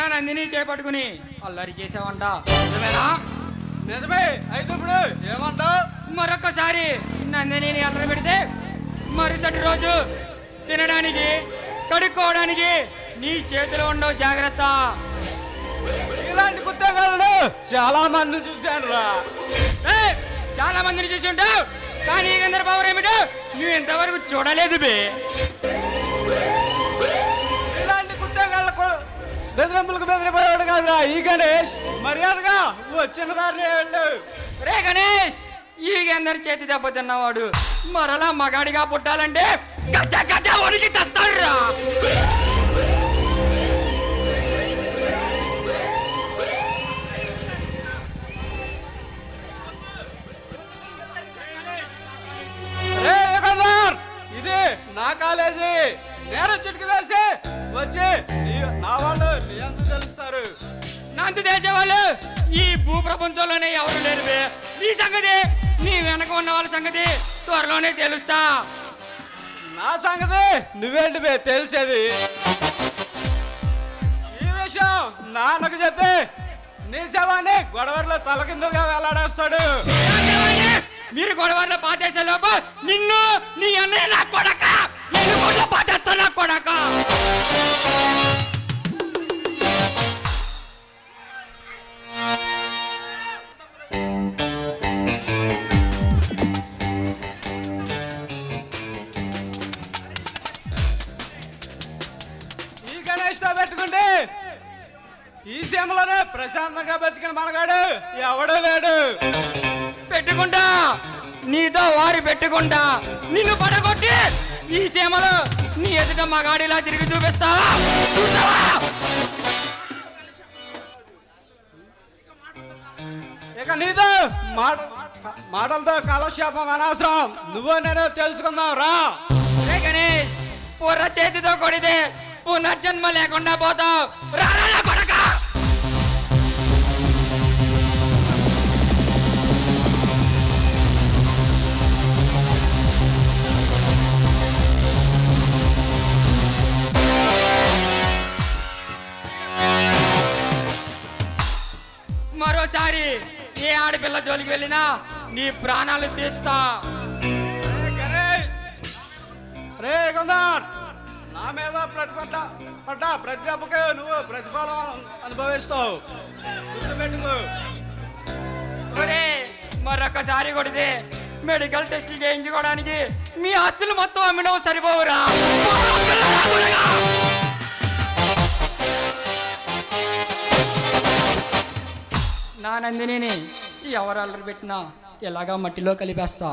నా నందిని చేపట్టుకుని అల్లరి చేసావంట, నిజమేనా? నిజమే. అయితే ఇప్పుడు ఏమంటావు? మరొక్కసారి నందిని అల్లరి పెడితే మరుసటి రోజు తినడానికి కడుక్కోవడానికి నీ చేతిలో ఉండవు, జాగ్రత్త. ఇలాంటి కుత్తగాళ్ళు చాలా మంది చూశాను రా. చాలా మందిని చూసి ఉంటావు, కానీ ఈ గందరబాబు ఏమిటో నువ్వు ఇంతవరకు చూడలేదు బే. ఇలాంటి కుత్తగాళ్ళకు బెదిరింపులకు బెదిరిపోయాడు కాదురా ఈ గణేష్. మర్యాదగా వచ్చిన దారిని వెళ్ళు. రే గణేష్, ఈ గందరి చేతి దెబ్బ తిన్నవాడు మరలా మగాడిగా పుట్టాలంటే గజ గజ వణికి తెస్తాడురా. ఇది నా కాలేజీ. నేను చిటికి వేసి వచ్చి నా వాళ్ళు నీ అంత తెలుస్తారు. నంత తెలిసేవాళ్ళు ఈ భూ ప్రపంచంలోనే ఎవరు లేరు బే. నీ సంగతి, నీ వెనక ఉన్న వాళ్ళ సంగతి త్వరలోనే తెలుస్తా. నా సంగతి నువ్వేంటి బే తెలిసేది? ఈ విషయం నాన్నకు చెప్పి నీ శవాన్ని గొడవలో తలకిందులుగా వేలాడేస్తాడు. మీరు గొడవల్లో పాటేసే లోపు నిన్ను నీ అన్నయ్య నా కొడక నేను పాటేస్తా నా కొడక. ఈ గణేష్ తో పెట్టుకుంటే ఈ సీమలోనే ప్రశాంతంగా బతికిన మనగాడు ఎవడూ లేడు. పెట్టుకుంటా, నీతో వారి పెట్టుకుంటా, నిన్ను పడగొట్టి ఈ సీమలో నీ ఎదుట మగాడిలా తిరిగి చూపిస్తా. ఇక నీతో మాటలతో కాలక్షేపం అనవసరం. నువ్వు నేను తెలుసుకుందాం రా. రే గణేష్, పుర్ర చేతితో కొడితే పునర్జన్మ లేకుండా పోతావు. రారా కొడక. మరోసారి ఏ ఆడపిల్ల జోలికి వెళ్ళినా నీ ప్రాణాలు తీస్తా. రే కొందర్, నా మీద పడ్డ ప్రతి దెబ్బకి నువ్వు ప్రతిఫలం అనుభవిస్తావు. గుర్తుపెట్టుకో. మరొకసారి కొడితే మెడికల్ టెస్టులు చేయించుకోవడానికి మీ ఆస్తులు మొత్తం అమ్మినవు సరిపోవురా. నా నందిని ఎవరు అల్లరి పెట్టినా ఎలాగా మట్టిలో కలిపేస్తా.